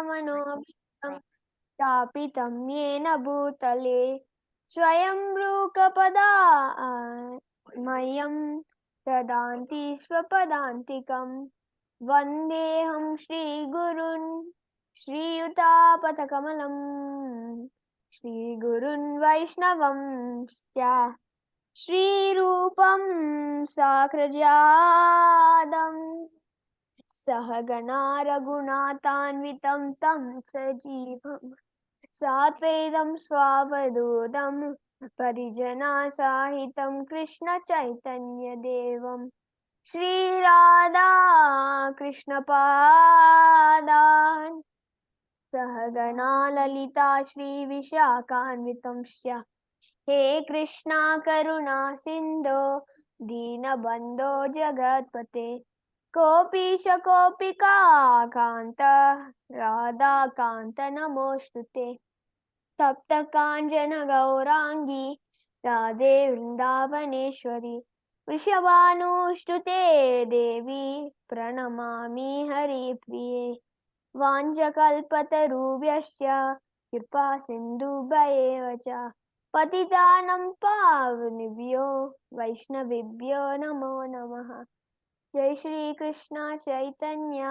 मनोभितं स्थापितं येन भूतले स्वयं रूपपदा मह्यं ददान्ति स्वपदान्तिकं वन्देऽहं श्रीगुरुन् श्रीयुतापथकमलं श्रीगुरुन् वैष्णवंश्च श्रीरूपं साग्रजातं सहगणा रघुनाथान्वितं तं सजीवं सात्वेदं स्वावधूतं परिजनासाहितं कृष्णचैतन्यदेवं श्रीराधा कृष्णपादान् सहगणा ललिता श्रीविशाखान्वितंश्च हे कृष्णा करुणा सिन्धो दीनबन्धो जगत्पते गोपीश गोपिका कान्त राधाकान्त नमोऽस्तुते सप्त काञ्चन गौराङ्गी राधे वृन्दावनेश्वरी वृषभानुष्टुते देवी प्रणमामि हरिप्रिये वाञ्छकल्पतरुभ्यश्च कृपा सिन्धुभ्येव च पतितानं पावनेभ्यो वैष्णवेभ्यो नमो नमः। जय श्री कृष्ण चैतन्य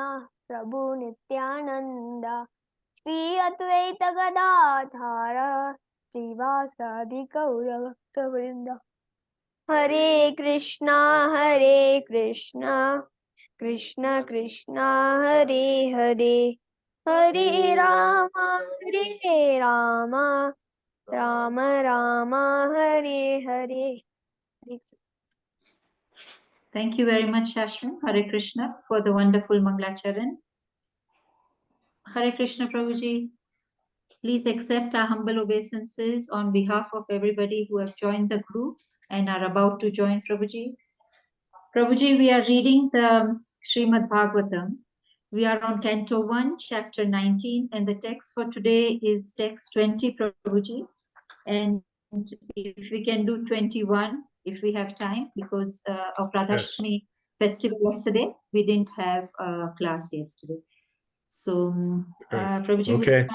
प्रभु नित्यानंद श्री अद्वैत गदाधर श्रीवासादि गौरभक्तवृंद। हरे Krishna Krishna Krishna Hare Hare Hare Ram Ram Ram Hare Hare. Thank you very much, Shashwin. Hare Krishna for the wonderful Manglacharan. Hare Krishna, Prabhuji. Please accept our humble obeisances on behalf of everybody who have joined the group and are about to join Prabhuji. Prabhuji, we are reading the Srimad Bhagavatam. We are on Canto 1, Chapter 19, and the text for today is text 20, Prabhuji. And if we can do 21, if we have time, because of Radhashtami festival yesterday, we didn't have a class yesterday. So, Prabhuji, would you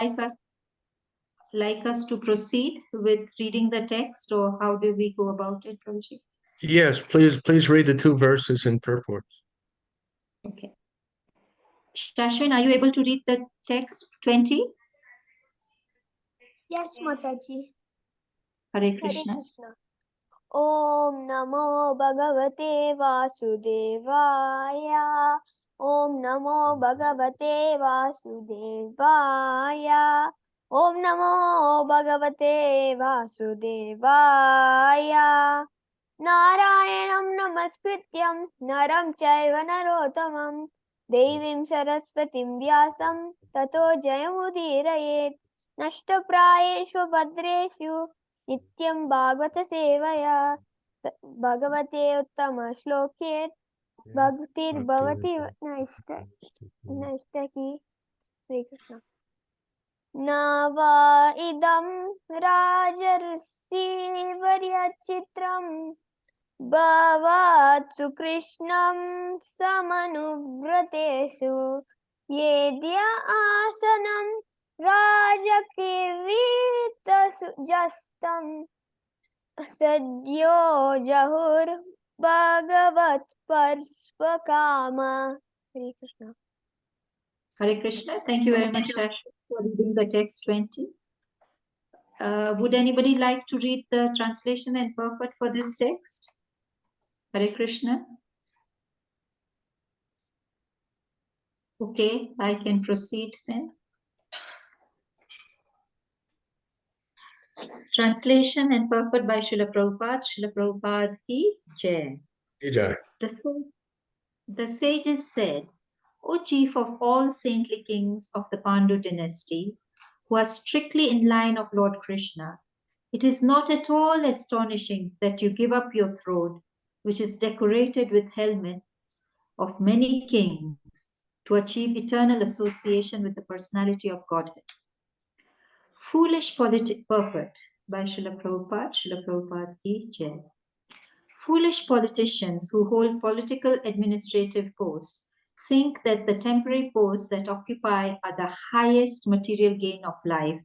like us to proceed with reading the text, or how do we go about it, Prabhuji? Yes, please read the two verses in purport. Okay. Shashwin, are you able to read the text 20? Yes, Mataji. Hare Krishna. Om Namo Bhagavate Vasudevaya. Om Namo Bhagavate Vasudevaya. Om Namo Bhagavate Vasudevaya. Narayanam Namaskrityam Naram Chaiva Narottamam Devim Saraswatim Vyasam Tato Jayamudirayet Nashtaprayeshu Bhadreshu Nityam Bhagavata Sevaya Bhagavate Uttama Shloke Bhaktir Bhavati Naistaki. Hare Krishna. Nava idam rajarsi varyachitram Bhavatsu Krishnam samanuvratesu Yedya asanam rajakirita Sadyo Jahur Bhagavat Parspakama. Hare Krishna. Hare Krishna. Thank you very much, Shashwin, for reading the text 20. Would anybody like to read the translation and purport for this text? Hare Krishna. Okay, I can proceed then. Translation and purport by Srila Prabhupada. Srila Prabhupada ki Jai. The sages said, O chief of all saintly kings of the Pandu dynasty, who are strictly in line of Lord Krishna, it is not at all astonishing that you give up your throne, which is decorated with helmets of many kings, to achieve eternal association with the personality of Godhead. Foolish purport by Srila Prabhupada ki Jai. Foolish politicians who hold political administrative posts think that the temporary posts that occupy are the highest material gain of life,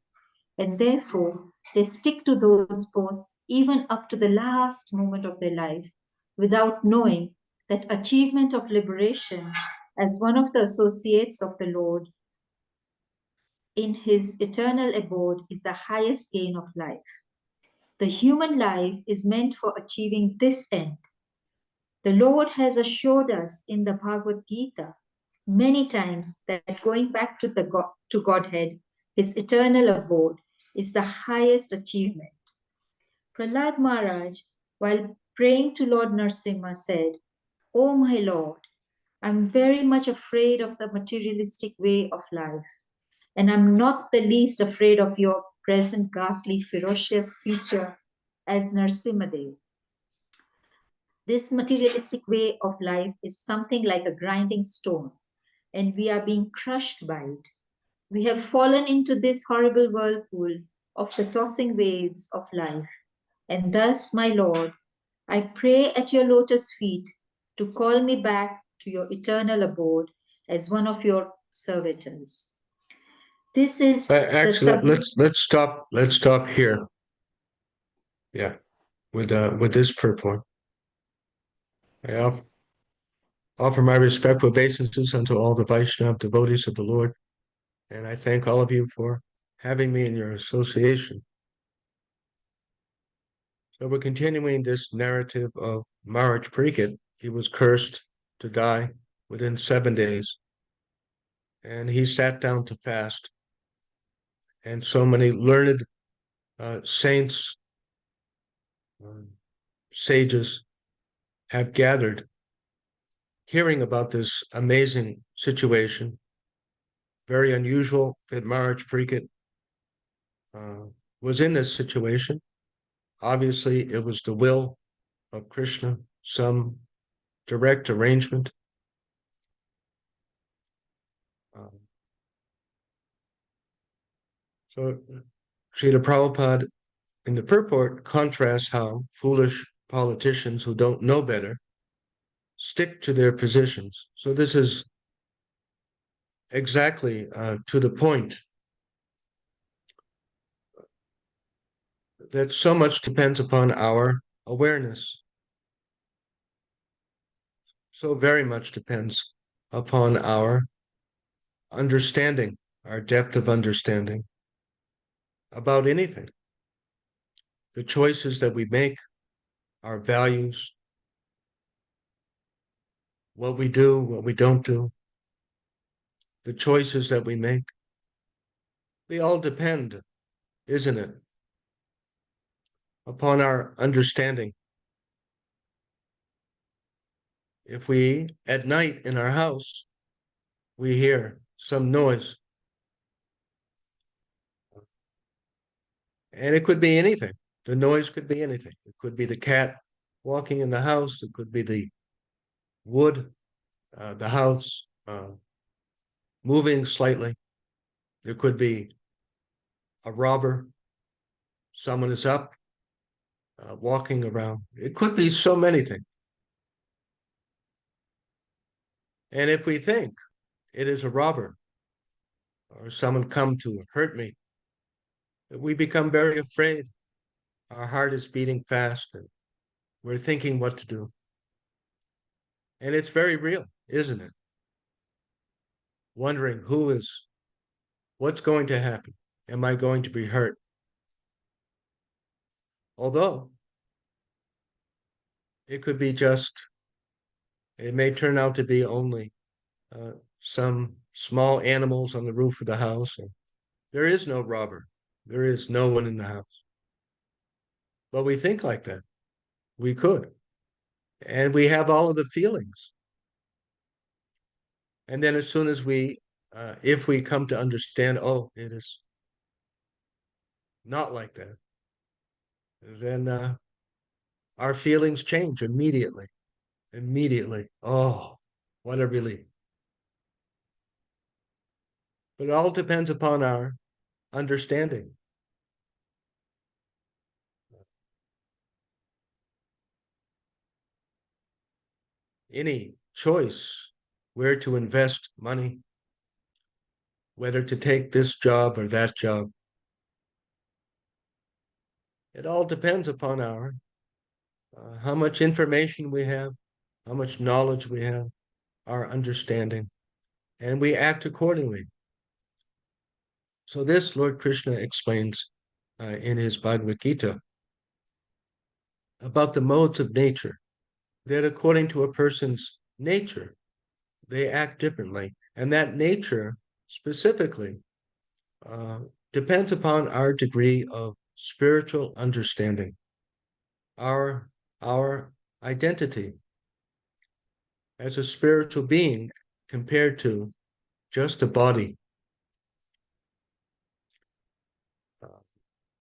and therefore they stick to those posts even up to the last moment of their life, without knowing that achievement of liberation as one of the associates of the Lord in his eternal abode is the highest gain of life. The human life is meant for achieving this end. The Lord has assured us in the Bhagavad Gita many times that going back to to Godhead, his eternal abode, is the highest achievement. Prahlad Maharaj, while praying to Lord Narasimha, said, "O my Lord, I'm very much afraid of the materialistic way of life, and I'm not the least afraid of your present ghastly, ferocious future as Narasimhadev. This materialistic way of life is something like a grinding stone, and we are being crushed by it. We have fallen into this horrible whirlpool of the tossing waves of life. And thus, my Lord, I pray at your lotus feet to call me back to your eternal abode as one of your servitors." This is the Actually, subject. let's stop here. Yeah, with this purport. I offer my respectful obeisances unto all the Vaishnava devotees of the Lord, and I thank all of you for having me in your association. So we're continuing this narrative of Maharaj Pariksit. He was cursed to die within 7 days, and he sat down to fast. And so many learned saints, sages have gathered, hearing about this amazing situation. Very unusual that Maharaj Pariksit was in this situation. Obviously, it was the will of Krishna, some direct arrangement. So Srila Prabhupada in the purport contrasts how foolish politicians who don't know better stick to their positions. So this is exactly to the point that so much depends upon our awareness. So very much depends upon our understanding, our depth of understanding about anything. The choices that we make, our values, what we do, what we don't do, the choices that we make, they all depend, isn't it, upon our understanding. If we, at night in our house, we hear some noise, and it could be anything. The noise could be anything. It could be the cat walking in the house. It could be the wood, the house moving slightly. There could be a robber. Someone is up, walking around. It could be so many things. And if we think it is a robber or someone come to hurt me, we become very afraid. Our heart is beating fast and we're thinking what to do. And it's very real, isn't it? Wondering what's going to happen? Am I going to be hurt? Although it could be it may turn out to be only some small animals on the roof of the house. There is no robber. There is no one in the house. But we think like that. We could. And we have all of the feelings. And then as soon as if we come to understand, oh, it is not like that, then our feelings change immediately. Immediately. Oh, what a relief. But it all depends upon our understanding. Any choice where to invest money, whether to take this job or that job. It all depends upon our how much information we have, how much knowledge we have, our understanding, and we act accordingly. So this Lord Krishna explains in his Bhagavad Gita about the modes of nature, that according to a person's nature, they act differently. And that nature specifically uh, depends upon our degree of spiritual understanding, our identity as a spiritual being compared to just a body.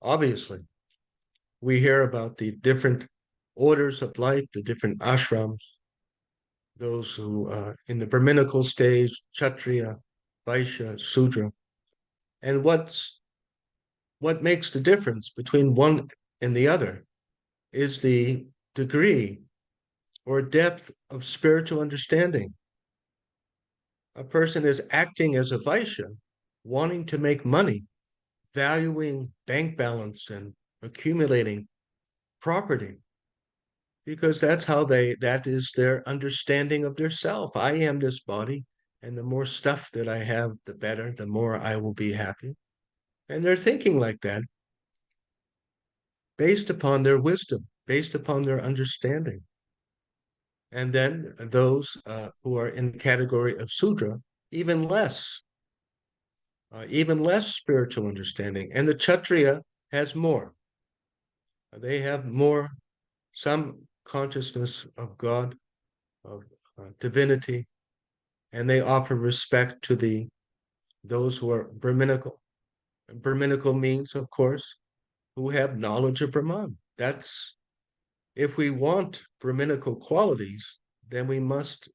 Obviously, we hear about the different orders of life, the different ashrams, those who in the Brahminical stage, Kshatriya, Vaishya, Sudra. And what makes the difference between one and the other is the degree or depth of spiritual understanding. A person is acting as a Vaishya, wanting to make money, valuing bank balance and accumulating property, because that is their understanding of their self. I am this body, and the more stuff that I have, the better, the more I will be happy. And they're thinking like that based upon their wisdom, based upon their understanding. And then those who are in the category of Sudra, even less spiritual understanding. And the Kshatriya has more. They have more, some consciousness of God, of divinity, and they offer respect to those who are Brahminical. Brahminical means, of course, who have knowledge of Brahman. That's if we want Brahminical qualities, then we must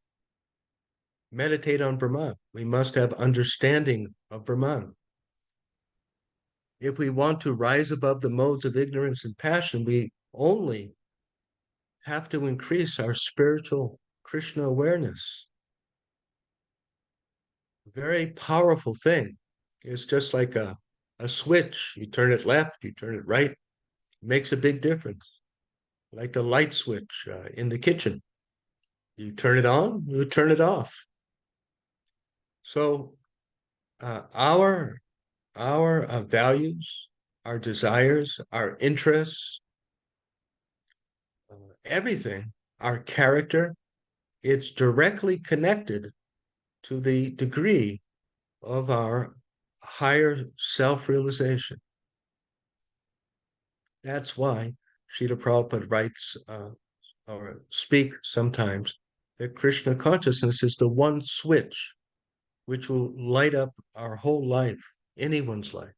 meditate on Brahman. We must have understanding of Brahman. If we want to rise above the modes of ignorance and passion, we only have to increase our spiritual Krishna awareness. Very powerful thing. It's just like a switch. You turn it left, you turn it right, it makes a big difference. Like the light switch in the kitchen. You turn it on, you turn it off. So our values, our desires, our interests, everything, our character, it's directly connected to the degree of our higher self-realization. That's why Srila Prabhupada writes or speaks sometimes that Krishna consciousness is the one switch which will light up our whole life, anyone's life.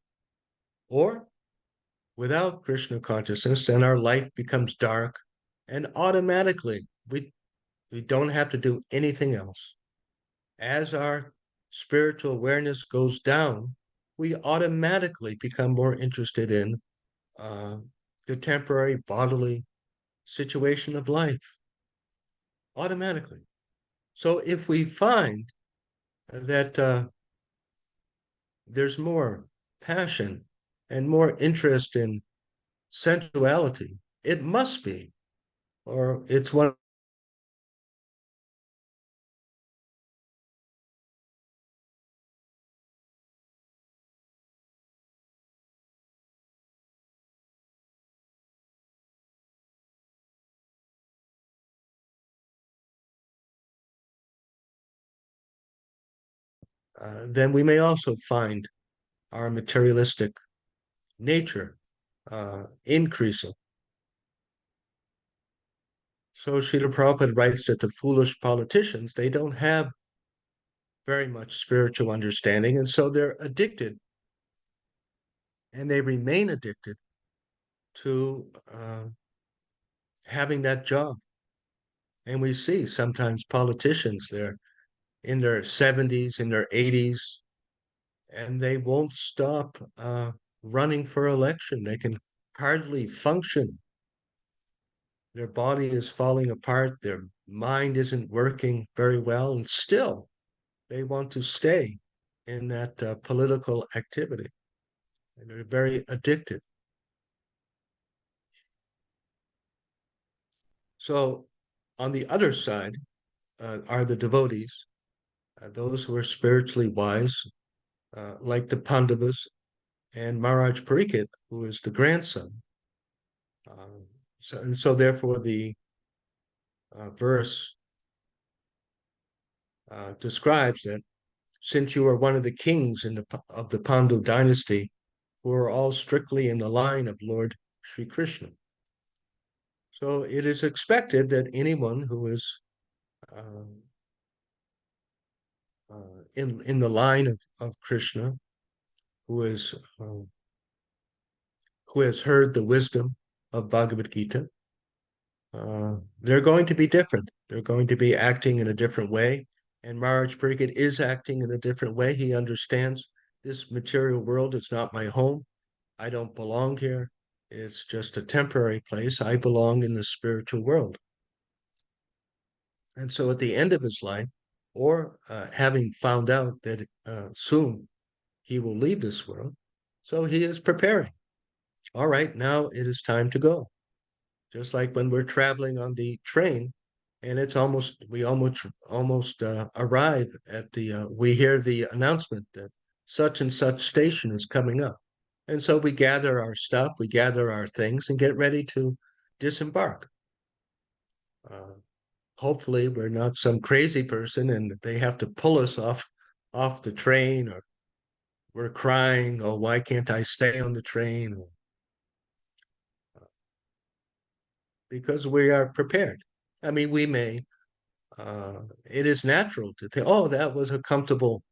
Or without Krishna consciousness, then our life becomes dark, and automatically we don't have to do anything else. As our spiritual awareness goes down, we automatically become more interested in the temporary bodily situation of life. Automatically. So if we find that there's more passion and more interest in sensuality, it must be, or it's one. Then we may also find our materialistic nature increasing. So Srila Prabhupada writes that the foolish politicians, they don't have very much spiritual understanding, and so they're addicted, and they remain addicted to having that job. And we see sometimes politicians, they're in their 70s, in their 80s, and they won't stop running for election. They can hardly function. Their body is falling apart. Their mind isn't working very well. And still, They want to stay in that political activity, and they're very addicted. So on the other side are the devotees, those who are spiritually wise, like the Pandavas and Maharaj Pariksit, who is the grandson. So therefore the verse describes that since you are one of the kings of the Pandu dynasty, who are all strictly in the line of Lord Sri Krishna. So it is expected that anyone who is in the line of Krishna, who is who has heard the wisdom of Bhagavad Gita, they're going to be different. They're going to be acting in a different way. And Maharaj Pariksit is acting in a different way. He understands this material world is not my home. I don't belong here. It's just a temporary place. I belong in the spiritual world. And so at the end of his life, or having found out that soon he will leave this world, so he is preparing. All right, now it is time to go. Just like when we're traveling on the train, and we almost arrive at we hear the announcement that such and such station is coming up. And so we gather our stuff, we gather our things, and get ready to disembark. Hopefully, we're not some crazy person and they have to pull us off the train, or we're crying, oh, why can't I stay on the train? Because we are prepared. I mean, we may, it is natural to think, oh, that was a comfortable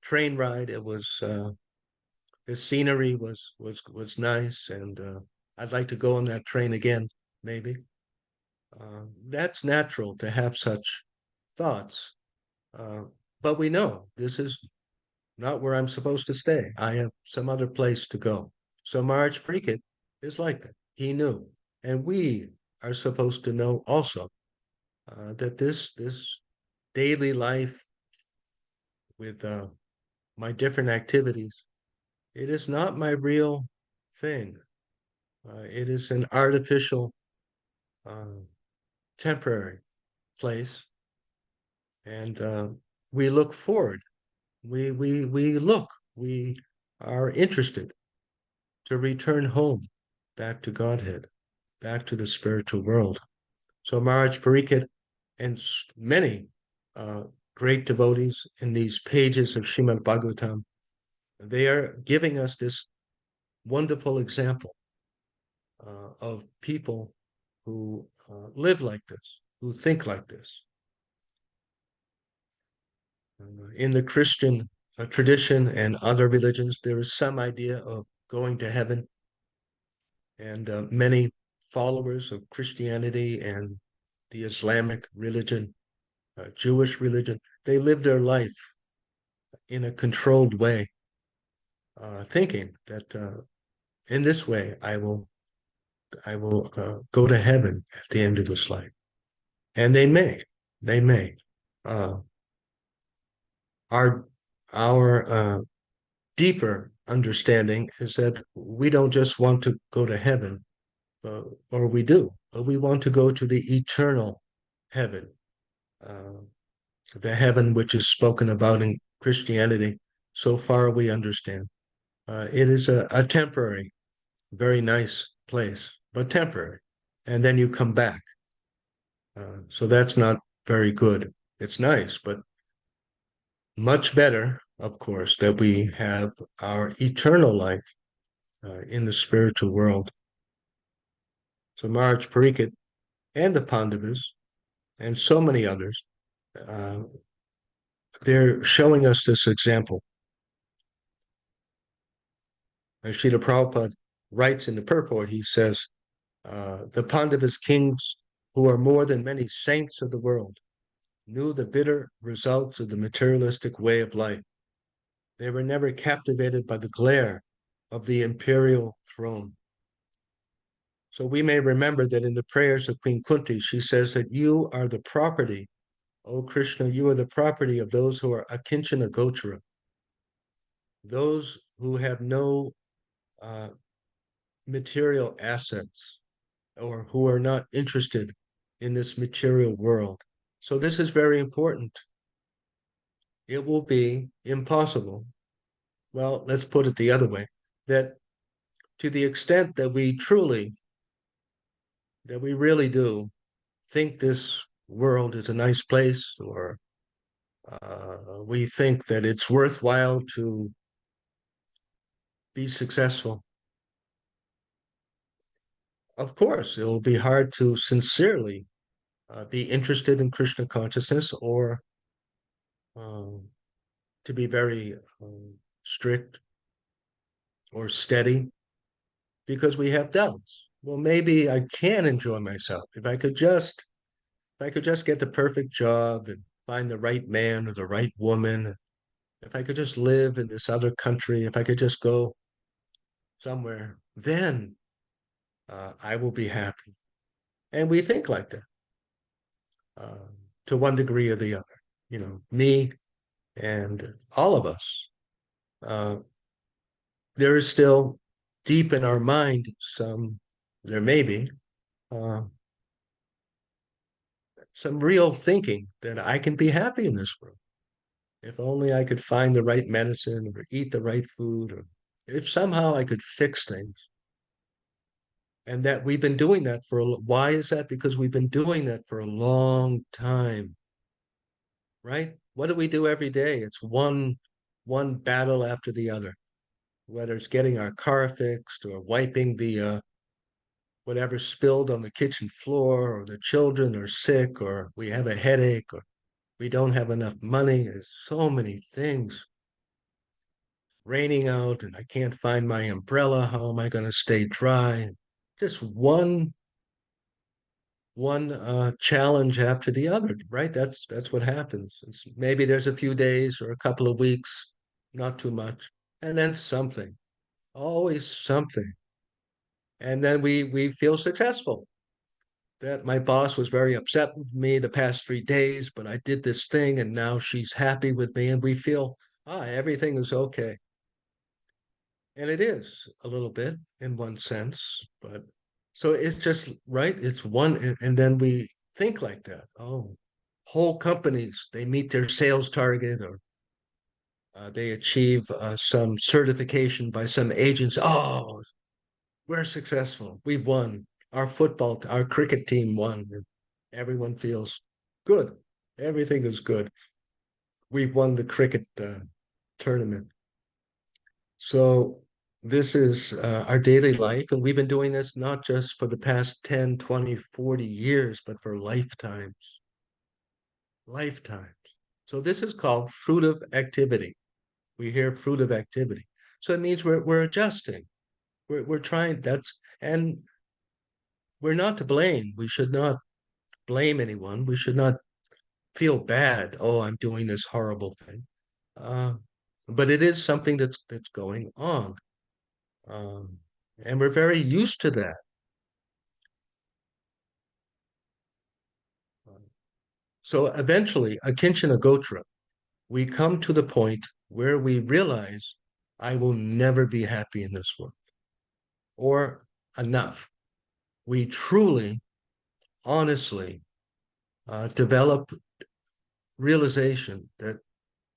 train ride. It was, the scenery was nice, and I'd like to go on that train again, maybe. That's natural to have such thoughts. But we know this is not where I'm supposed to stay. I have some other place to go. So Maharaj Pariksit is like that. He knew. And we are supposed to know also that this daily life with my different activities, it is not my real thing. It is an artificial, temporary place, and we look forward. We are interested to return home, back to Godhead, back to the spiritual world. So Maharaj Pariksit and many great devotees in these pages of Srimad Bhagavatam, they are giving us this wonderful example of people who live like this, who think like this. In the Christian tradition and other religions, there is some idea of going to heaven, and many followers of Christianity and the Islamic religion, Jewish religion, they live their life in a controlled way, thinking that in this way I will go to heaven at the end of this life, and they may. Uh, our deeper understanding is that we don't just want to go to heaven, or we do, but we want to go to the eternal heaven, the heaven which is spoken about in Christianity. So far we understand. It is a temporary, very nice place, but temporary. And then you come back. So that's not very good. It's nice, but much better, of course, that we have our eternal life in the spiritual world. So Maharaj Pariksit and the Pandavas and so many others, they're showing us this example. As Srila Prabhupada writes in the purport, he says, the Pandavas kings, who are more than many saints of the world, knew the bitter results of the materialistic way of life. They were never captivated by the glare of the imperial throne. So we may remember that in the prayers of Queen Kunti, she says that you are the property O Krishna, you are the property of those who are akinchana gochara, those who have no material assets or who are not interested in this material world. So this is very important. It will be impossible. Well, let's put it the other way, that to the extent that we really do think this world is a nice place, or we think that it's worthwhile to be successful, of course, it will be hard to sincerely be interested in Krishna consciousness, or um, to be very strict or steady, because we have doubts. Well, maybe I can enjoy myself if I could just get the perfect job and find the right man or the right woman. If I could just live in this other country, if I could just go somewhere, then I will be happy. And we think like that uh, to one degree or the other. You know, me and all of us. Uh, there is still deep in our mind there may be uh, some real thinking that I can be happy in this world. If only I could find the right medicine or eat the right food, or if somehow I could fix things. And that we've been doing that why is that? Because we've been doing that for a long time, right? What do we do every day? It's one battle after the other, whether it's getting our car fixed or wiping the whatever spilled on the kitchen floor, or the children are sick, or we have a headache, or we don't have enough money. There's so many things. Raining out and I can't find my umbrella. How am I going to stay dry? Just one challenge after the other, right? That's what happens. Maybe there's a few days or a couple of weeks, not too much, and then something, always something, and then we feel successful. That my boss was very upset with me the past 3 days, but I did this thing and now she's happy with me, and we feel everything is okay. And it is a little bit in one sense, but so it's just right. It's one, and then we think like that. Oh, whole companies, they meet their sales target, or they achieve some certification by some agents. Oh, we're successful. We've won. Our cricket team won. Everyone feels good. Everything is good. We've won the cricket tournament. So this is our daily life. And we've been doing this not just for the past 10, 20, 40 years, but for lifetimes. Lifetimes. So this is called fruitive activity. We hear fruitive activity. So it means we're adjusting. We're trying, and we're not to blame. We should not blame anyone. We should not feel bad. Oh, I'm doing this horrible thing. Uh, but it is something that's going on. Um, and we're very used to that. So eventually, akinchana gotra, we come to the point where we realize I will never be happy in this world, or enough. We truly, honestly develop realization that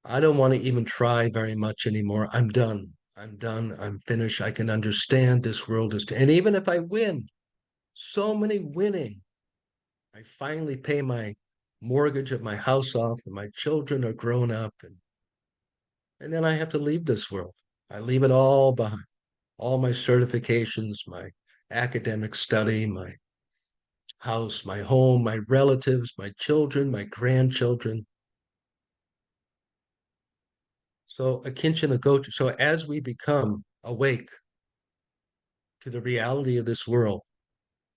I don't want to even try very much anymore. I'm done. I'm done. I'm finished. I can understand this world is, and even if I win, so many winning, I finally pay my mortgage of my house off, and my children are grown up, and then I have to leave this world. I leave it all behind, all my certifications, my academic study, my house, my home, my relatives, my children, my grandchildren. So akinchana gocha. So as we become awake to the reality of this world,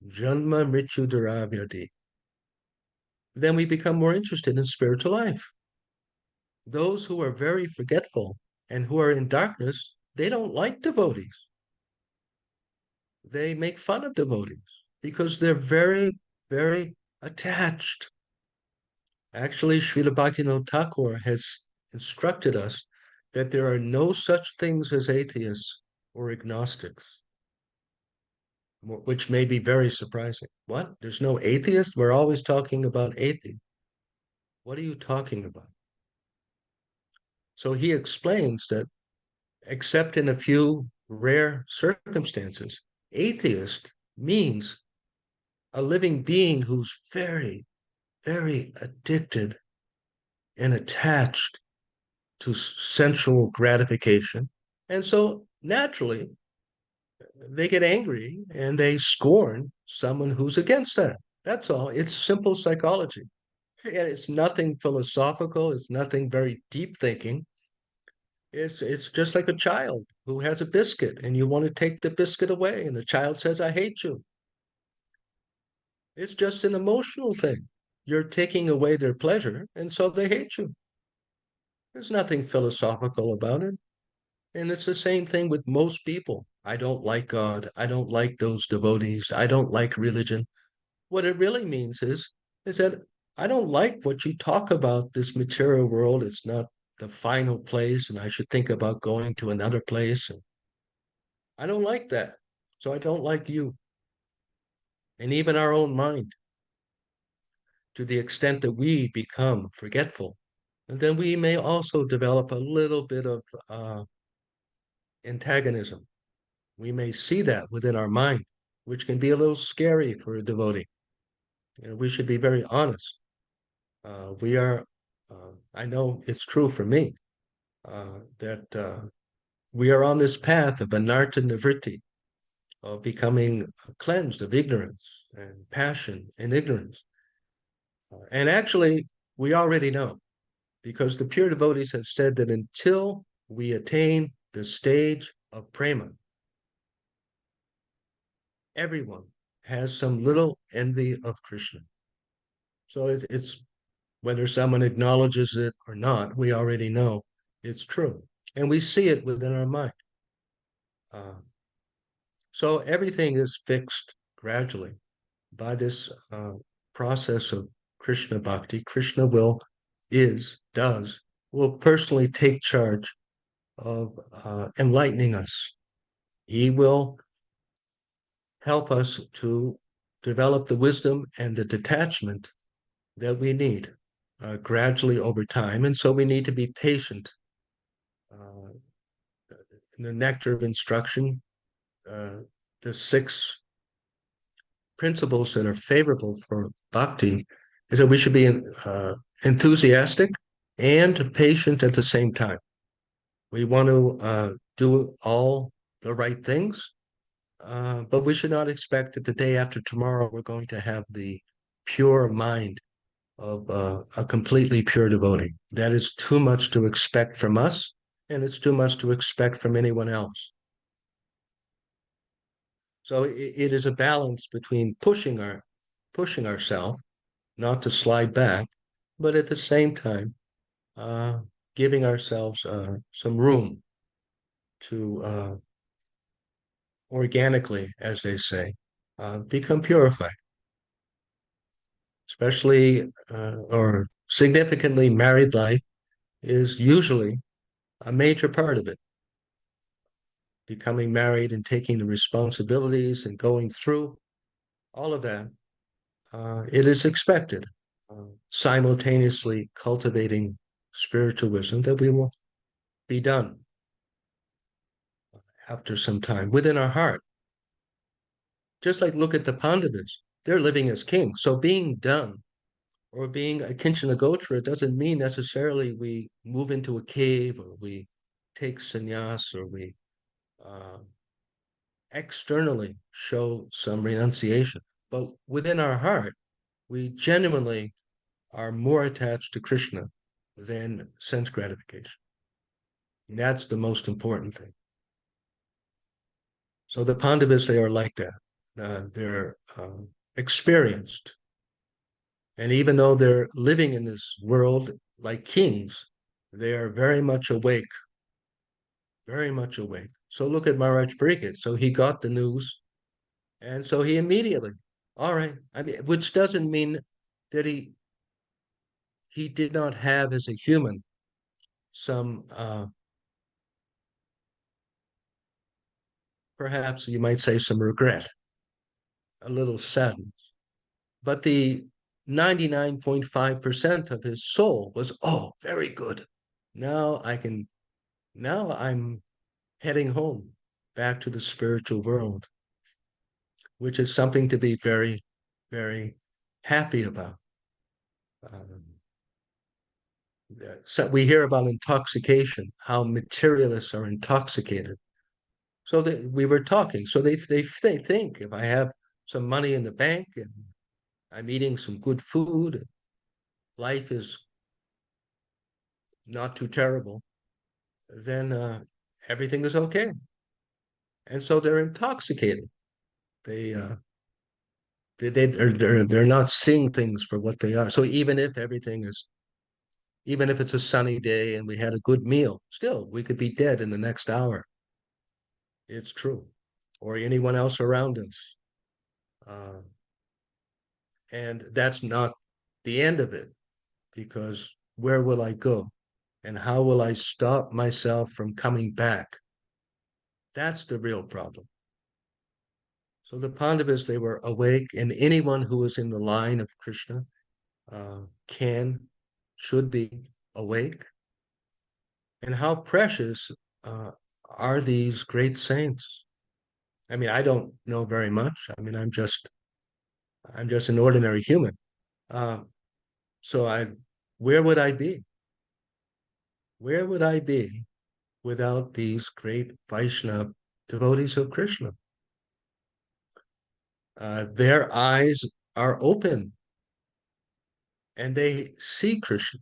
janma mrityu dharavyadi, then we become more interested in spiritual life. Those who are very forgetful and who are in darkness, they don't like devotees. They make fun of devotees because they're very, very attached. Actually, Srila Bhaktivinoda Thakur has instructed us that there are no such things as atheists or agnostics, which may be very surprising. What? There's no atheists? We're always talking about atheists. What are you talking about? So he explains that, except in a few rare circumstances, atheist means a living being who's very, very addicted and attached to sensual gratification. And so naturally, they get angry and they scorn someone who's against that. That's all. It's simple psychology. And it's nothing philosophical, it's nothing very deep thinking. It's just like a child who has a biscuit and you want to take the biscuit away, and the child says, I hate you. It's just an emotional thing. You're taking away their pleasure, and so they hate you. There's nothing philosophical about it. And it's the same thing with most people. I don't like God. I don't like those devotees. I don't like religion. What it really means is that I don't like what you talk about this material world. It's not the final place, and I should think about going to another place. And I don't like that. So I don't like you. And even our own mind, to the extent that we become forgetful. And then we may also develop a little bit of antagonism. We may see that within our mind, which can be a little scary for a devotee. You know, we should be very honest. We are, I know it's true for me, that we are on this path of anartha nivritti, of becoming cleansed of ignorance and passion and ignorance. And actually, we already know, because the pure devotees have said that until we attain the stage of prema, everyone has some little envy of Krishna. So it's whether someone acknowledges it or not, we already know it's true. And we see it within our mind. So everything is fixed gradually by this process of Krishna bhakti. Krishna will personally take charge of enlightening us. He will help us to develop the wisdom and the detachment that we need gradually over time. And so we need to be patient. In the nectar of instruction, the 6 principles that are favorable for bhakti is that we should be enthusiastic and patient at the same time. We want to do all the right things, but we should not expect that the day after tomorrow we're going to have the pure mind of a completely pure devotee. That is too much to expect from us, and it's too much to expect from anyone else. So it is a balance between pushing ourselves, not to slide back, but at the same time, giving ourselves some room to organically, as they say, become purified. Especially or significantly, married life is usually a major part of it. Becoming married and taking the responsibilities and going through all of that, it is expected, simultaneously cultivating spiritual wisdom, that we will be done after some time within our heart. Just like look at the Pandavas, they're living as kings. So being done or being a Kinchana Gotra doesn't mean necessarily we move into a cave or we take sannyas or we externally show some renunciation. But within our heart, we genuinely are more attached to Krishna than sense gratification. And that's the most important thing. So the Pandavas, they are like that. They're experienced. And even though they're living in this world like kings, they are very much awake, very much awake. So look at Maharaj Pariksit. So he got the news, and so he immediately, all right. I mean, which doesn't mean that he he did not have as a human some perhaps you might say some regret, a little sadness. But the 99.5% of his soul was, oh, very good. Now I'm heading home back to the spiritual world, which is something to be very, very happy about. So we hear about intoxication, how materialists are intoxicated. So we were talking. So they think if I have some money in the bank and I'm eating some good food, life is not too terrible, then everything is okay. And so they're intoxicated. They're not seeing things for what they are. So even if it's a sunny day and we had a good meal, still we could be dead in the next hour. It's true, or anyone else around us. And that's not the end of it, because where will I go? And how will I stop myself from coming back? That's the real problem. So the Pandavas, they were awake, and anyone who is in the line of Krishna should be awake. And how precious are these great saints? I mean, I don't know very much. I mean, I'm just an ordinary human. So where would I be? Where would I be without these great Vaishnava devotees of Krishna? Their eyes are open and they see Krishna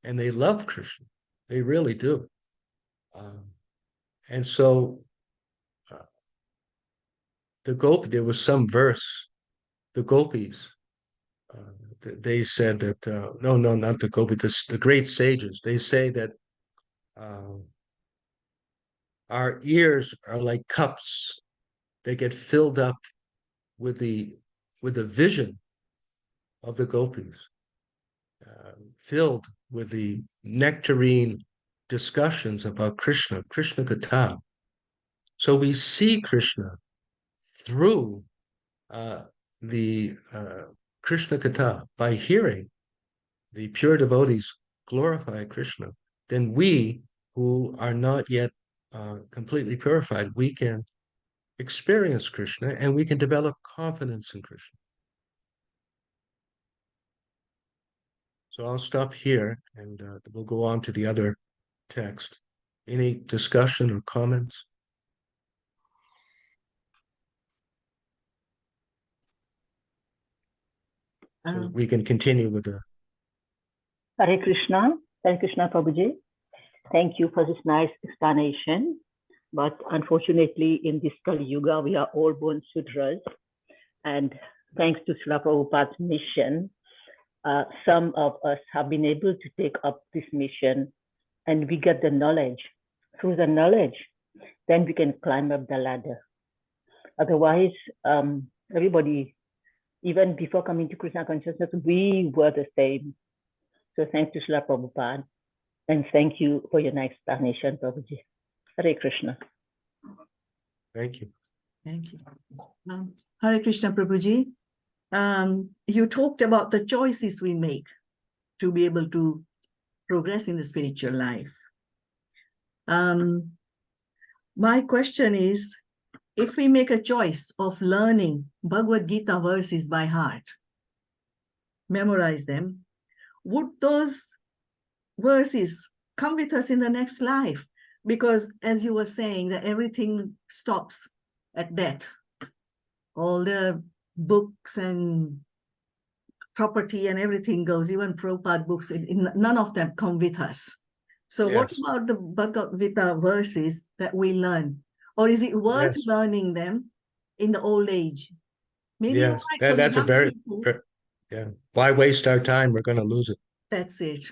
and they love Krishna. They really do. And so there was some verse, the gopis, they said that, no, not the gopis, the great sages, they say that our ears are like cups. They get filled up with the vision of the gopis, filled with the nectarine discussions about Krishna Katha. So we see Krishna through the Krishna Katha. By hearing the pure devotees glorify Krishna, then we who are not yet completely purified, we can experience Krishna and we can develop confidence in Krishna. So I'll stop here and we'll go on to the other text. Any discussion or comments? So we can continue with the... Hare Krishna, Prabhuji. Thank you for this nice explanation. But unfortunately, in this Kali Yuga, we are all born Sudras. And thanks to Srila Prabhupada's mission, some of us have been able to take up this mission and we get the knowledge. Through the knowledge, then we can climb up the ladder. Otherwise, everybody, even before coming to Krishna consciousness, we were the same. So thanks to Srila Prabhupada. And thank you for your nice explanation, Prabhuji. Hare Krishna. Thank you. Thank you. Hare Krishna, Prabhuji. You talked about the choices we make to be able to progress in the spiritual life. My question is, if we make a choice of learning Bhagavad Gita verses by heart, memorize them, would those verses come with us in the next life? Because as you were saying, that everything stops at death. All the books and property and everything goes, even Prabhupada books, none of them come with us. So what about the Bhagavad Gita verses that we learn? Or is it worth learning them in the old age? Maybe that's a very, why waste our time? We're going to lose it. That's it.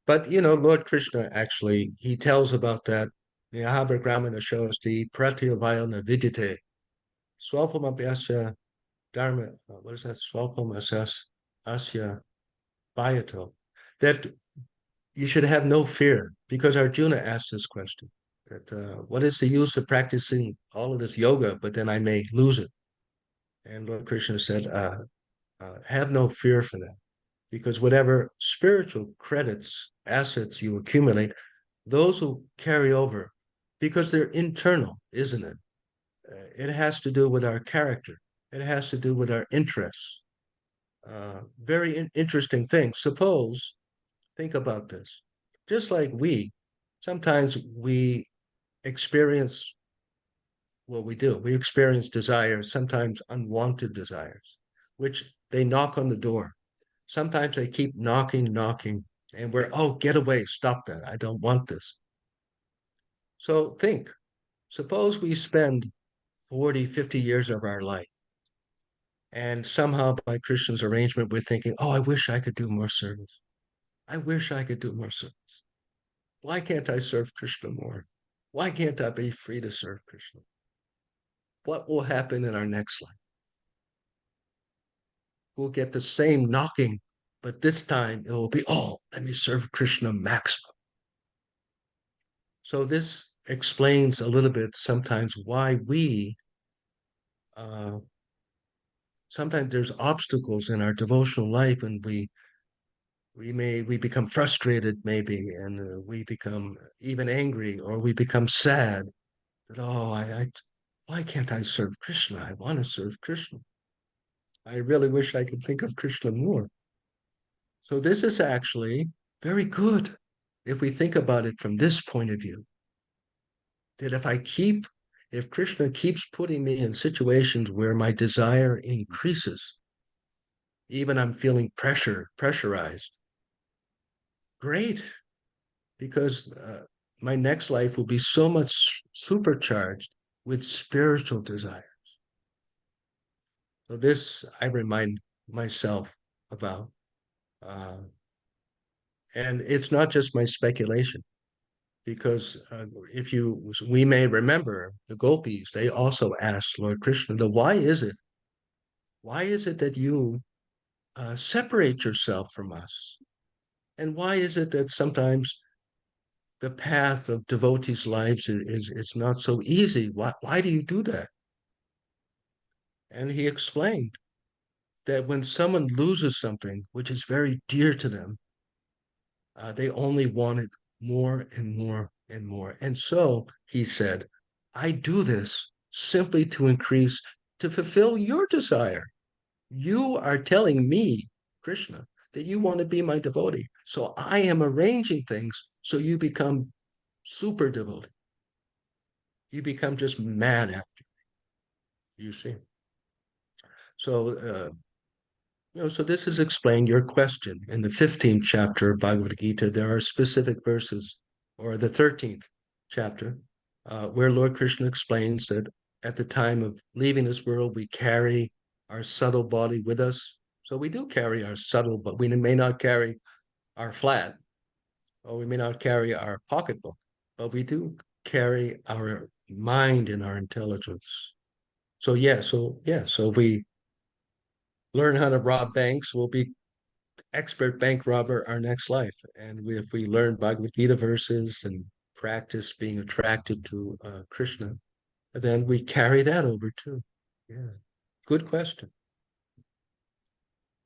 But Lord Krishna actually, he tells about that. The Ahabhagramana shows the pratyavayana vidyate. Swalpam abhyasya dharma, what is that? Swalpam asya Bayato, that you should have no fear, because Arjuna asked this question, that what is the use of practicing all of this yoga, but then I may lose it? And Lord Krishna said, have no fear for that, because whatever spiritual credits, assets you accumulate, those will carry over, because they're internal, isn't it? It has to do with our character. It has to do with our interests. Very interesting thing. Suppose, think about this. Just like sometimes we experience what we do. We experience desires, sometimes unwanted desires, which they knock on the door. Sometimes they keep knocking, and we're, oh, get away, stop that. I don't want this. So think, suppose we spend 40, 50 years of our life, and somehow by Krishna's arrangement, we're thinking, oh, I wish I could do more service. I wish I could do more service. Why can't I serve Krishna more? Why can't I be free to serve Krishna? What will happen in our next life? We'll get the same knocking, but this time it will be, oh, let me serve Krishna maximum. So this explains a little bit sometimes why sometimes there's obstacles in our devotional life, and we become frustrated maybe, and we become even angry, or we become sad that, oh, why can't I serve Krishna? I want to serve Krishna. I really wish I could think of Krishna more. So this is actually very good if we think about it from this point of view. That if Krishna keeps putting me in situations where my desire increases, even I'm feeling pressurized, great, because my next life will be so much supercharged with spiritual desires. So this I remind myself about. And it's not just my speculation, because we may remember the gopis, they also asked Lord Krishna, why is it that you separate yourself from us? And why is it that sometimes the path of devotees' lives is not so easy? Why do you do that? And he explained that when someone loses something which is very dear to them, they only want it more and more and more. And so he said, I do this simply to fulfill your desire. You are telling me, Krishna, that you want to be my devotee. So I am arranging things so you become super devotee. You become just mad after me, you see. So, so this is explaining your question. In the 15th chapter of Bhagavad Gita, there are specific verses, or the 13th chapter, where Lord Krishna explains that at the time of leaving this world, we carry our subtle body with us. So we do carry our subtle, but we may not carry our flat, or we may not carry our pocketbook, but we do carry our mind and our intelligence. So we learn how to rob banks, we'll be expert bank robber our next life. And if we learn Bhagavad Gita verses and practice being attracted to Krishna, then we carry that over too. Yeah, good question.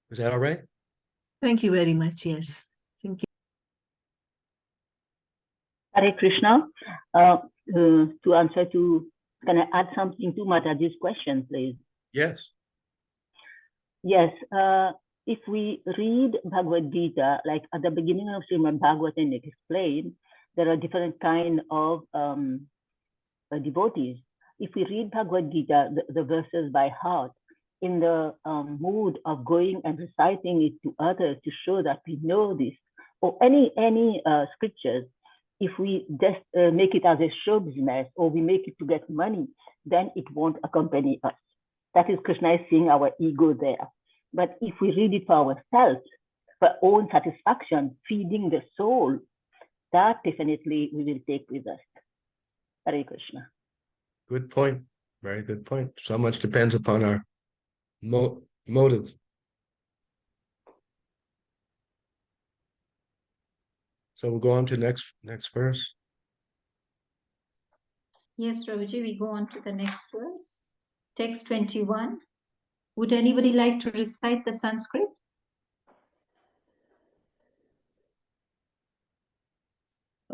Is that all right? Thank you very much. Yes. Thank you. Hare Krishna. Can I add something to Mataji's question, please? Yes. Yes. If we read Bhagavad Gita, like at the beginning of Srimad Bhagavatam, it explained there are different kind of devotees. If we read Bhagavad Gita, the verses by heart, in the mood of going and reciting it to others to show that we know this, or any scriptures, if we just make it as a show business, or we make it to get money, then it won't accompany us. That is, Krishna is seeing our ego there. But if we read it for ourselves, for own satisfaction, feeding the soul, that definitely we will take with us. Hare Krishna. Good point. Very good point. So much depends upon our motive. So we'll go on to next verse. Yes, Prabhuji, we go on to the next verse. Text 21. Would anybody like to recite the Sanskrit?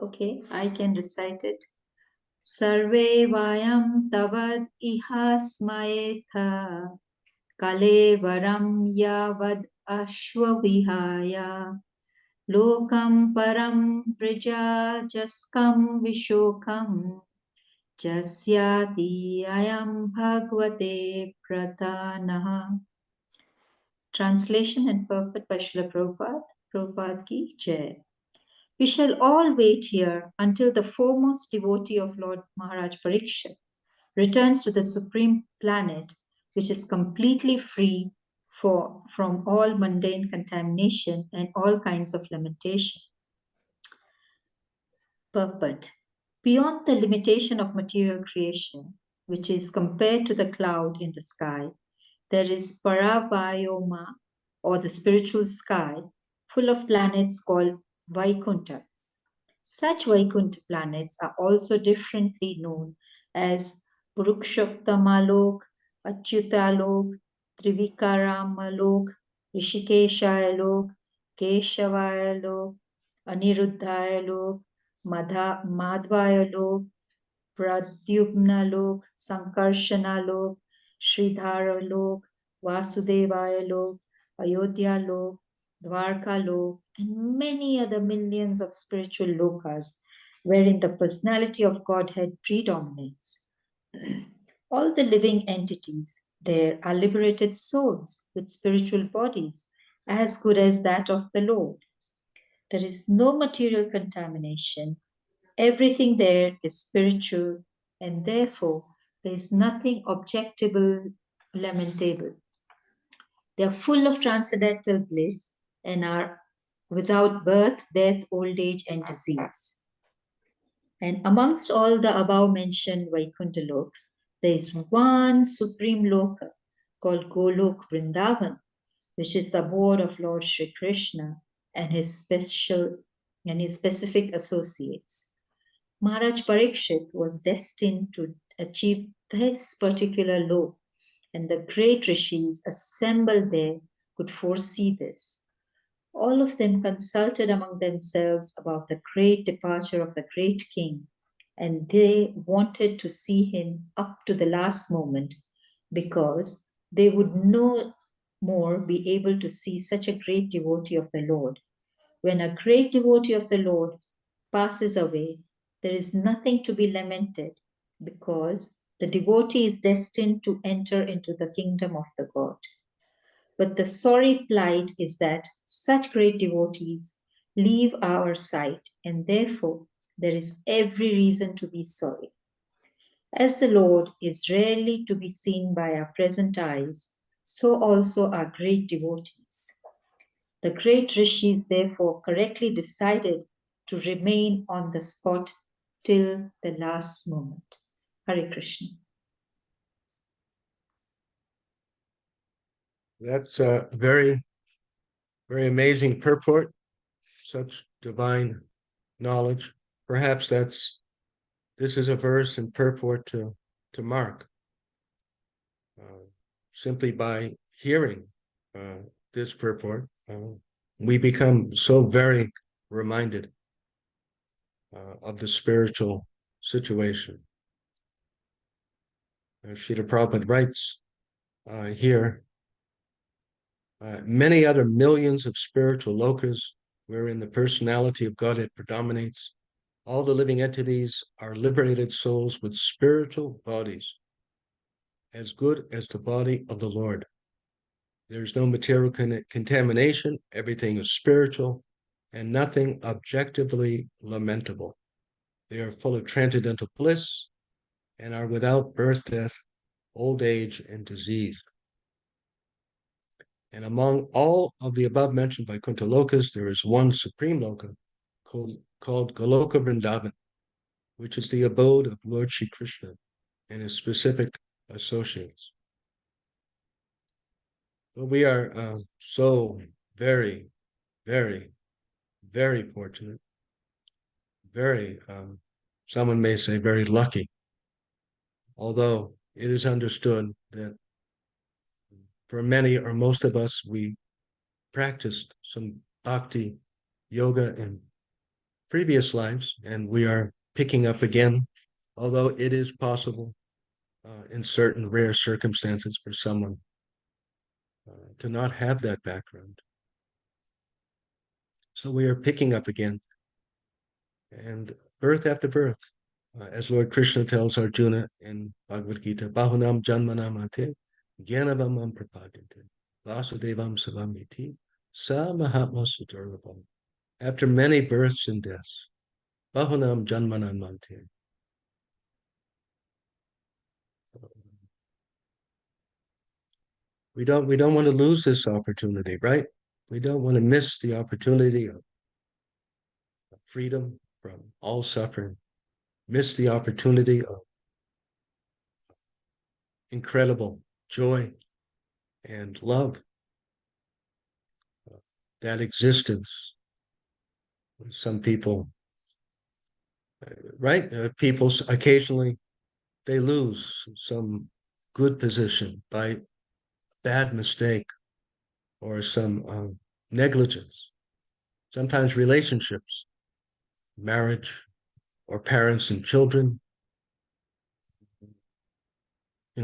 Okay, I can recite it. Sarve vayam tavad ihasmayetha kalevaram yavad ashwavihaya lokam param jaskam vishokam jasyati ayam bhagavate pratanaha. Translation and purport by Srila Prabhupada. Prabhupada ki jai. We shall all wait here until the foremost devotee of Lord Maharaj Parikshit returns to the supreme planet, which is completely free from all mundane contamination and all kinds of limitation. Purport. Beyond the limitation of material creation, which is compared to the cloud in the sky, there is Paravayoma, or the spiritual sky, full of planets called Vaikunthas. Such Vaikuntha planets are also differently known as Purushottamalok, Achyutalok, Trivikaramalok, Rishikeshayalok, Keshavayalok, Aniruddhayalok, Madhvayalok, Pradyumna-lok, Sankarshana-lok, Sridhara-lok, Vasudevaya-lok, Ayodhya-lok, Dwarka-lok, and many other millions of spiritual lokas wherein the personality of Godhead predominates. All the living entities there are liberated souls with spiritual bodies as good as that of the Lord. There is no material contamination. Everything there is spiritual, and therefore there is nothing objectable, lamentable. They are full of transcendental bliss and are without birth, death, old age, and disease. And amongst all the above mentioned Vaikuntha lokas, there is one supreme loka called Golok Vrindavan, which is the abode of Lord Sri Krishna and his specific associates. Maharaj Parikshit was destined to achieve this particular lok, and the great rishis assembled there could foresee this. All of them consulted among themselves about the great departure of the great king, and they wanted to see him up to the last moment because they would no more be able to see such a great devotee of the Lord. When a great devotee of the Lord passes away, there is nothing to be lamented because the devotee is destined to enter into the kingdom of the God. But the sorry plight is that such great devotees leave our sight, and therefore there is every reason to be sorry. As the Lord is rarely to be seen by our present eyes, so also are great devotees. The great rishis therefore correctly decided to remain on the spot till the last moment. Hare Krishna. That's a very, very amazing purport, such divine knowledge. Perhaps this is a verse and purport to mark. Simply by hearing this purport, we become so very reminded of the spiritual situation. Srila Prabhupada writes here, many other millions of spiritual lokas wherein the personality of Godhead predominates. All the living entities are liberated souls with spiritual bodies, as good as the body of the Lord. There's no material contamination. Everything is spiritual and nothing objectively lamentable. They are full of transcendental bliss and are without birth, death, old age, and disease. And among all of the above mentioned Vaikuntha lokas, there is one supreme loka called Goloka Vrindavan, which is the abode of Lord Shri Krishna and his specific associates. Well, we are so very, very, very fortunate very, someone may say very lucky, although it is understood that for many or most of us, we practiced some bhakti yoga in previous lives, and we are picking up again, although it is possible in certain rare circumstances for someone to not have that background. So we are picking up again, and birth after birth, as Lord Krishna tells Arjuna in Bhagavad Gita, Bahunam Janmanam Ate, Jnanavamam Prapadyante, Vasudevam Savamiti, Sa Mahatma Sudurlabham. After many births and deaths, Bahunam Janmanam Ate. We don't want to lose this opportunity, right? We don't want to miss the opportunity of freedom from all suffering, miss the opportunity of incredible joy and love, that existence. Some people, right? People occasionally, they lose some good position by bad mistake or some negligence. Sometimes relationships, marriage, or parents and children.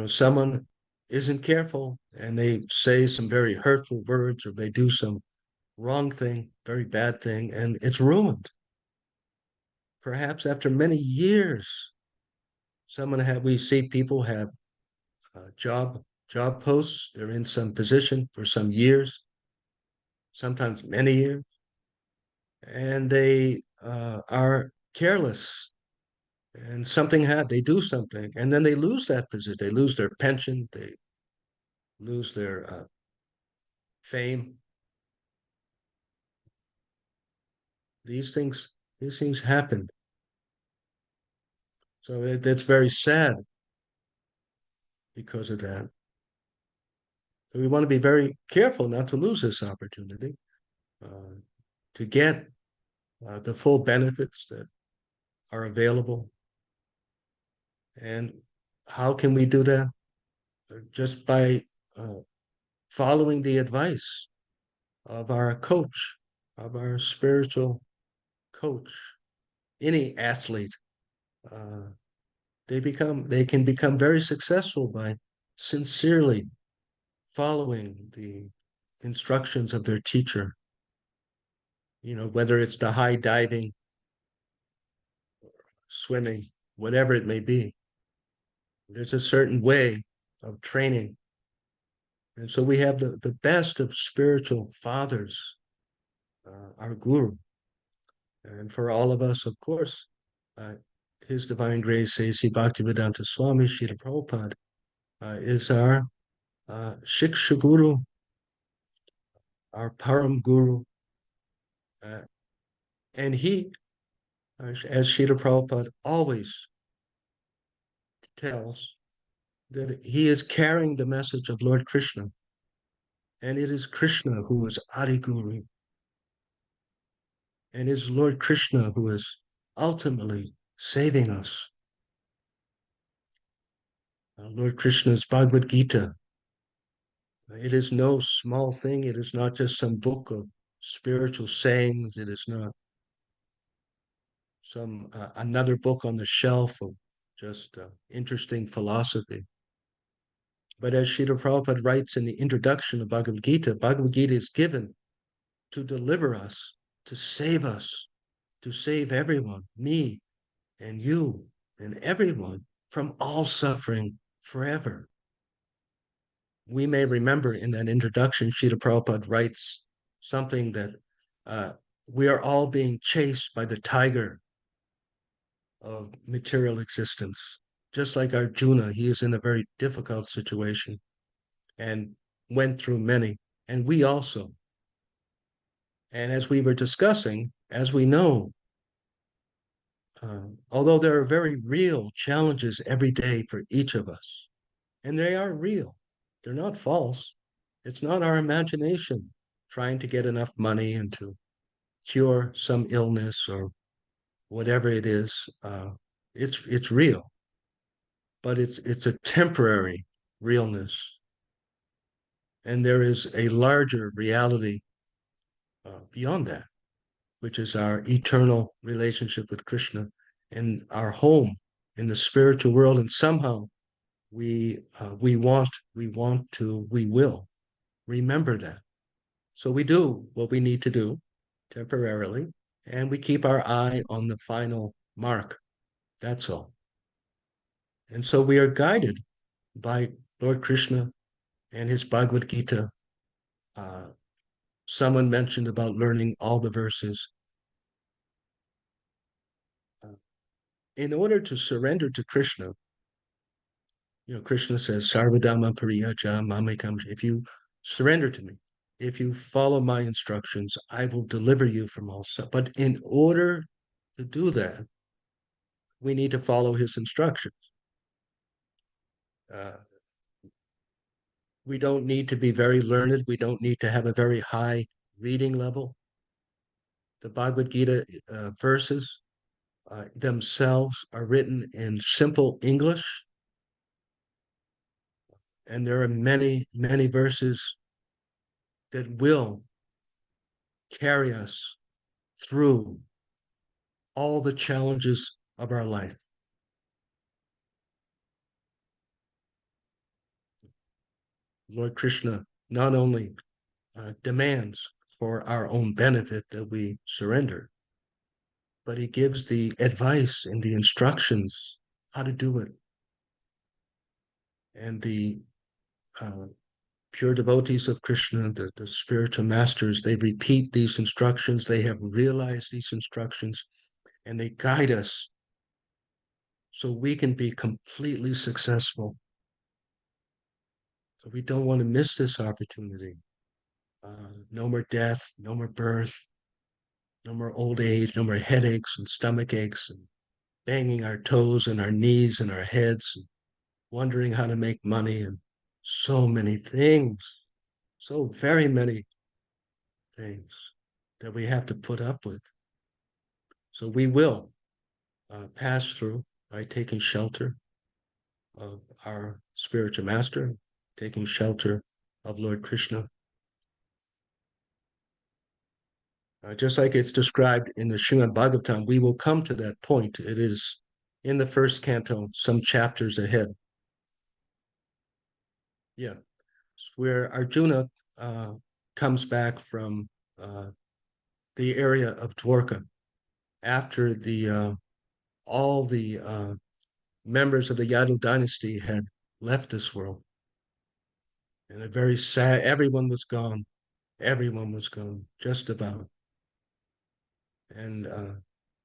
Someone isn't careful and they say some very hurtful words, or they do some wrong thing, very bad thing, and it's ruined. Perhaps after many years, we see people have job posts, they're in some position for some years, sometimes many years, and they are careless, and they do something, and then they lose that position, they lose their pension, they lose their fame. These things happen. So that's very sad because of that. So we want to be very careful not to lose this opportunity to get the full benefits that are available. And how can we do that? Just by following the advice of our coach, of our spiritual coach. Any athlete, they can become very successful by sincerely following the instructions of their teacher. Whether it's the high diving, swimming, whatever it may be. There's a certain way of training. And so we have the best of spiritual fathers, our guru. And for all of us, of course, His Divine Grace, A.C. Bhaktivedanta Swami Srila Prabhupada, is our Shiksha Guru, our Param Guru. And he, as Srila Prabhupada always tells, that he is carrying the message of Lord Krishna. And it is Krishna who is Adi Guru. And it is Lord Krishna who is ultimately saving us. Lord Krishna's Bhagavad Gita. It is no small thing. It is not just some book of spiritual sayings. It is not some another book on the shelf of just interesting philosophy. But as Srila Prabhupada writes in the introduction of Bhagavad Gita is given to deliver us, to save everyone, me and you and everyone, from all suffering forever. We may remember in that introduction, Srila Prabhupada writes something that we are all being chased by the tiger of material existence. Just like Arjuna, he is in a very difficult situation and went through many, and we also. And as we were discussing, as we know, although there are very real challenges every day for each of us, and they are real, they're not false. It's not our imagination trying to get enough money and to cure some illness or whatever it is, it's real, but it's a temporary realness. And there is a larger reality beyond that, which is our eternal relationship with Krishna and our home in the spiritual world. And somehow we will remember that. So we do what we need to do temporarily, and we keep our eye on the final mark. That's all. And so we are guided by Lord Krishna and his Bhagavad Gita. Someone mentioned about learning all the verses. In order to surrender to Krishna, Krishna says, Sarvadama Pariyaja Mamekam. If you surrender to me, if you follow my instructions, I will deliver you from all stuff. But in order to do that, we need to follow his instructions. We don't need to be very learned. We don't need to have a very high reading level. The Bhagavad Gita verses themselves are written in simple English. And there are many, many verses that will carry us through all the challenges of our life. Lord Krishna not only demands for our own benefit that we surrender, but he gives the advice and the instructions how to do it. And the pure devotees of Krishna, the spiritual masters, they repeat these instructions. They have realized these instructions, and they guide us so we can be completely successful. So we don't want to miss this opportunity. No more death, no more birth, no more old age, no more headaches and stomach aches and banging our toes and our knees and our heads and wondering how to make money and so many things, so very many things that we have to put up with. So we will pass through by taking shelter of our spiritual master, taking shelter of Lord Krishna. Just like it's described in the Srimad Bhagavatam, we will come to that point. It is in the first canto, some chapters ahead. Yeah, where Arjuna comes back from the area of Dwarka after all the members of the Yadu dynasty had left this world. And a very sad, everyone was gone. Everyone was gone, just about. And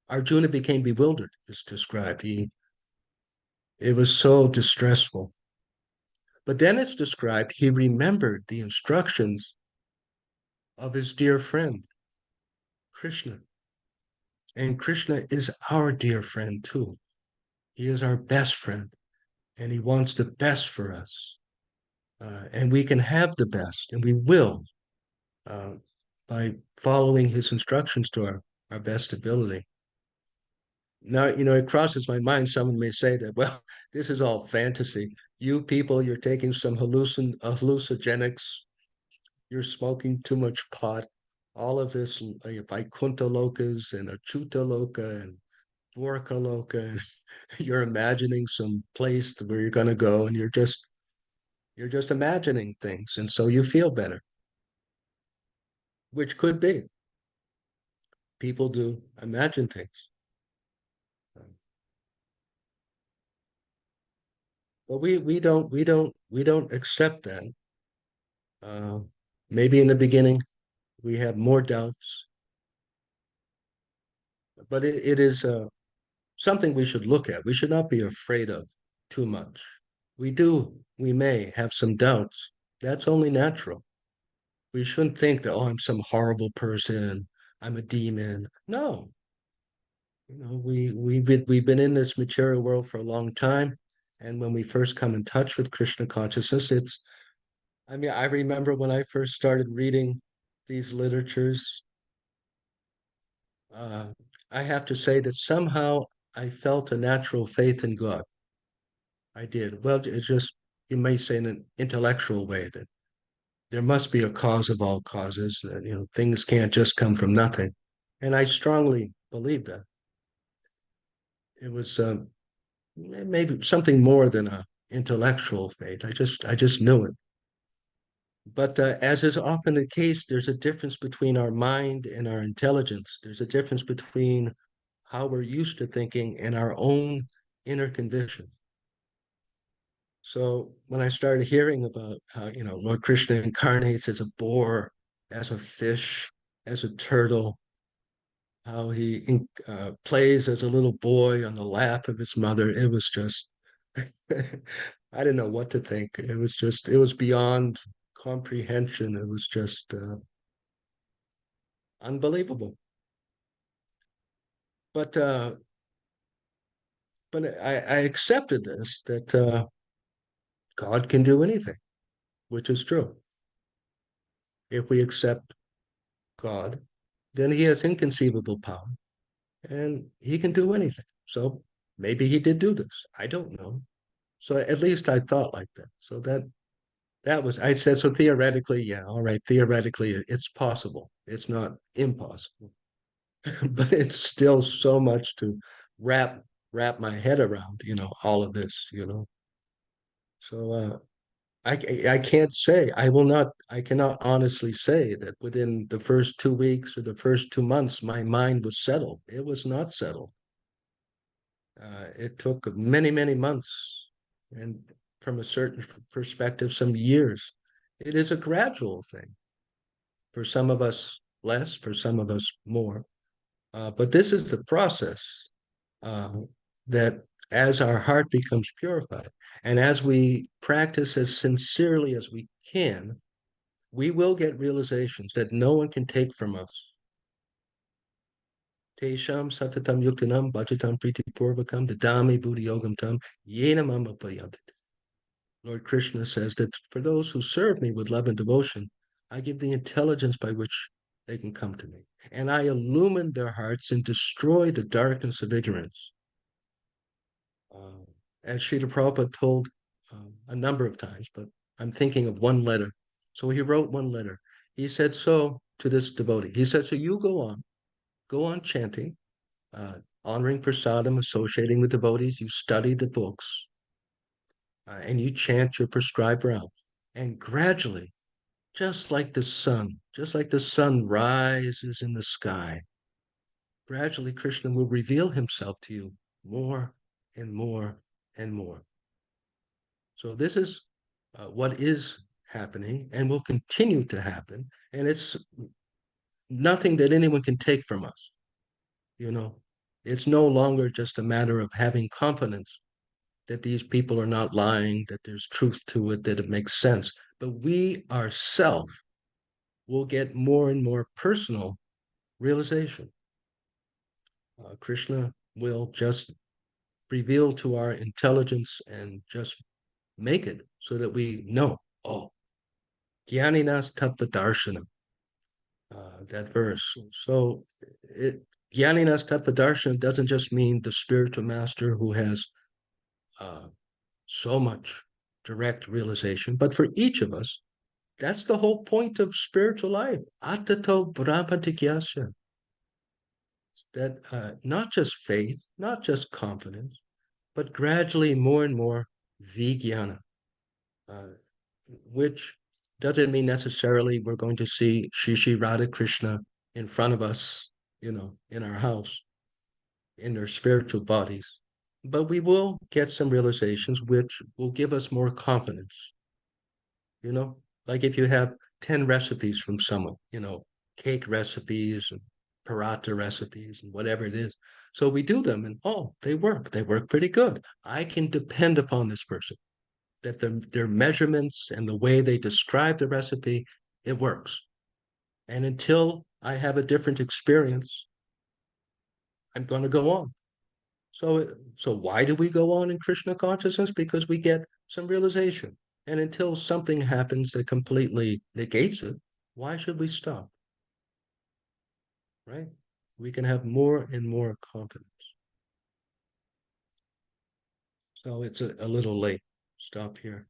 Arjuna became bewildered, it's described. It was so distressful. But then it's described he remembered the instructions of his dear friend, Krishna. And Krishna is our dear friend too. He is our best friend, and he wants the best for us. And we can have the best, and we will, by following his instructions to our best ability. Now, it crosses my mind, someone may say that, well, this is all fantasy. You people, you're taking some hallucinogenics, you're smoking too much pot, all of this Vaikuntha lokas and Achyuta loka and Dwarka loka, and you're imagining some place where you're going to go, and you're just imagining things, and so you feel better, which could be. People do imagine things. But we don't accept that. Maybe in the beginning we have more doubts, but it is something we should look at. We should not be afraid of too much. We may have some doubts. That's only natural. We shouldn't think that, oh, I'm some horrible person, I'm a demon. No. We've been in this material world for a long time. And when we first come in touch with Krishna consciousness, I remember when I first started reading these literatures, I have to say that somehow I felt a natural faith in God. I did. Well, it's just, you may say in an intellectual way that there must be a cause of all causes, that, things can't just come from nothing. And I strongly believe that. It was maybe something more than a intellectual faith. I just knew it. But as is often the case, there's a difference between our mind and our intelligence. There's a difference between how we're used to thinking and our own inner conviction. So when I started hearing about how, Lord Krishna incarnates as a boar, as a fish, as a turtle, how he plays as a little boy on the lap of his mother, it was just, I didn't know what to think. It was beyond comprehension. It was just unbelievable. But I accepted this, that God can do anything, which is true. If we accept God, then he has inconceivable power and he can do anything. So maybe he did do this. I don't know. So at least I thought like that. So that was, I said, so theoretically, yeah, all right, theoretically it's possible. It's not impossible. But it's still so much to wrap my head around, all of this. So I can't say, I cannot honestly say that within the first 2 weeks or the first 2 months, my mind was settled. It was not settled. It took many, many months, and from a certain perspective, some years. It is a gradual thing. For some of us, less, for some of us, more. But this is the process uh, that as our heart becomes purified, and as we practice as sincerely as we can, we will get realizations that no one can take from us. Tesham satatam yuktanam bhajatam pritipurvakam dadami buddhi yogam tam yena mama paryantit. Lord Krishna says that for those who serve me with love and devotion, I give the intelligence by which they can come to me. And I illumine their hearts and destroy the darkness of ignorance. As Srila Prabhupada told a number of times, but I'm thinking of one letter. So he wrote one letter. He said so to this devotee. He said, so you go on chanting, honoring prasadam, associating with devotees, you study the books, and you chant your prescribed round. And gradually, just like the sun rises in the sky, gradually Krishna will reveal himself to you more and more and more. So this is what is happening and will continue to happen. And it's nothing that anyone can take from us. It's no longer just a matter of having confidence that these people are not lying, that there's truth to it, that it makes sense. But we ourselves will get more and more personal realization. Krishna will just reveal to our intelligence and just make it so that we know, oh, Gyaninas Tattva Darshana, that verse. So Gyaninas Tattva Darshana doesn't just mean the spiritual master who has so much direct realization, but for each of us, that's the whole point of spiritual life. Atato Brahmatikyasya. That not just faith, not just confidence, but gradually more and more vijnana, which doesn't mean necessarily we're going to see Shri Radha Krishna in front of us, in our house, in their spiritual bodies. But we will get some realizations which will give us more confidence. Like if you have 10 recipes from someone, cake recipes and paratha recipes and whatever it is. So we do them and they work pretty good. I can depend upon this person, that their measurements and the way they describe the recipe, it works. And until I have a different experience, I'm going to go on. So why do we go on in Krishna consciousness? Because we get some realization. And until something happens that completely negates it, why should we stop? Right? we can have more and more confidence. So it's a little late. Stop here.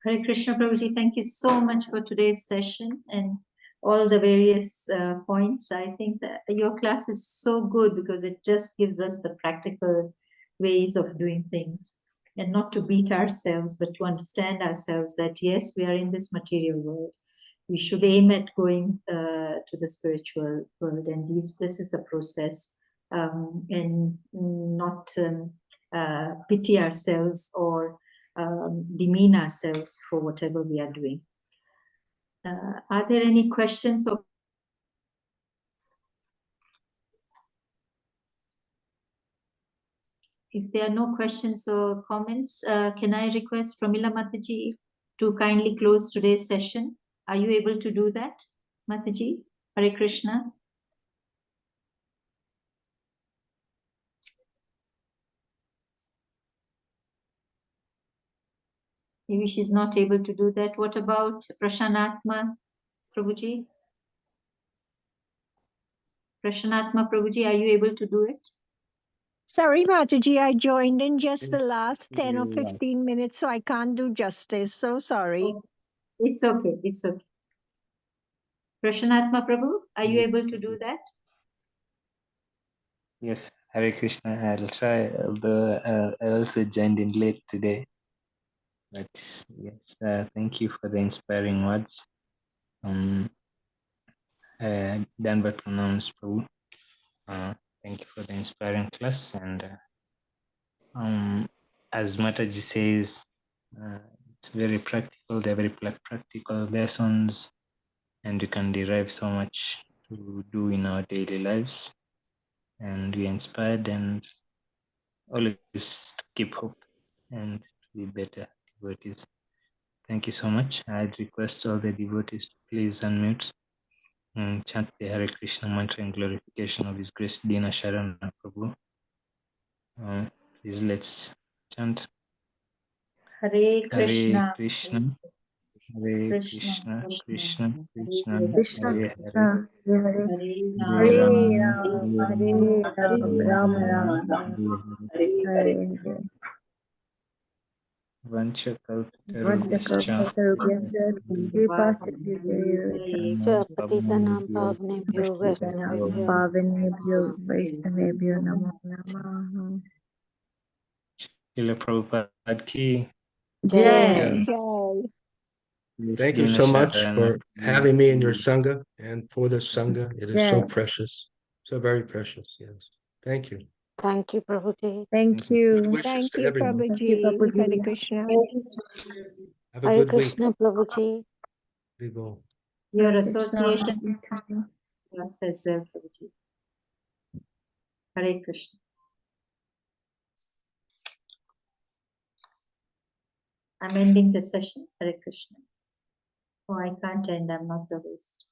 Hare Krishna, Prabhuji, thank you so much for today's session and all the various points. I think that your class is so good because it just gives us the practical ways of doing things and not to beat ourselves, but to understand ourselves that yes, we are in this material world. We should aim at going to the spiritual world, and this is the process, and not pity ourselves or demean ourselves for whatever we are doing. Are there any questions? Or if there are no questions or comments, can I request Pramila Mataji to kindly close today's session? Are you able to do that, Mataji? Hare Krishna. Maybe she's not able to do that. What about Prashanatma Prabhuji? Prashanatma Prabhuji, are you able to do it? Sorry, Mataji, I joined in just the last 10 or 15 minutes, so I can't do justice. So sorry. Oh, it's okay. It's okay. Prashanatma Prabhu, are you able to do that? Yes, Hare Krishna. I'll try. Although I also joined in late today, but yes, thank you for the inspiring words. Danvat Pranams Prabhu. Thank you for the inspiring class. And as Mataji says, it's very practical. They're very practical lessons, and you can derive so much to do in our daily lives. And we are inspired and always to keep hope and to be better devotees. Thank you so much. I'd request all the devotees to please unmute and chant the Hare Krishna mantra in glorification of His Grace Dina Sharana Prabhu. Please let's chant. Hare Hare Krishna. Krishna, Hare Krishna, Krishna, Krishna Krishna, Krishna, Hare Hare, Krishna, Hare Hare, Hare Hare Ram, Hare Hare Ram, Ram, Hare Ram, Ram Ram, Hare Hare Hare. Vanchakalpatarubhyascha, Vanchakalpatarubhyascha, Kripa Patitanaṁ Patitanam Pavanebhyo, Pavnebhyo Vaishnavibhyo Vaishnavibhyo Vaishnavibhyo Namo Namaha. Srila Prabhupada ki, Jai. Jai. Grace Thank you Dina so much Sharana. for having me in your Sangha and for the Sangha. It is so Jai. precious. So very precious. Yes. Thank you. Thank you, Prabhuji. Thank Good you. wishes Thank to you, everyone. Thank you, Prabhuji. Hare Papaji. Krishna. Have a Hare good week. Krishna, Prabhuji. Vivo. Your Hare Krishna. association class as well, Prabhuji. Hare Krishna. I'm ending the session. Hare Krishna. Oh, I can't end. I'm not the host.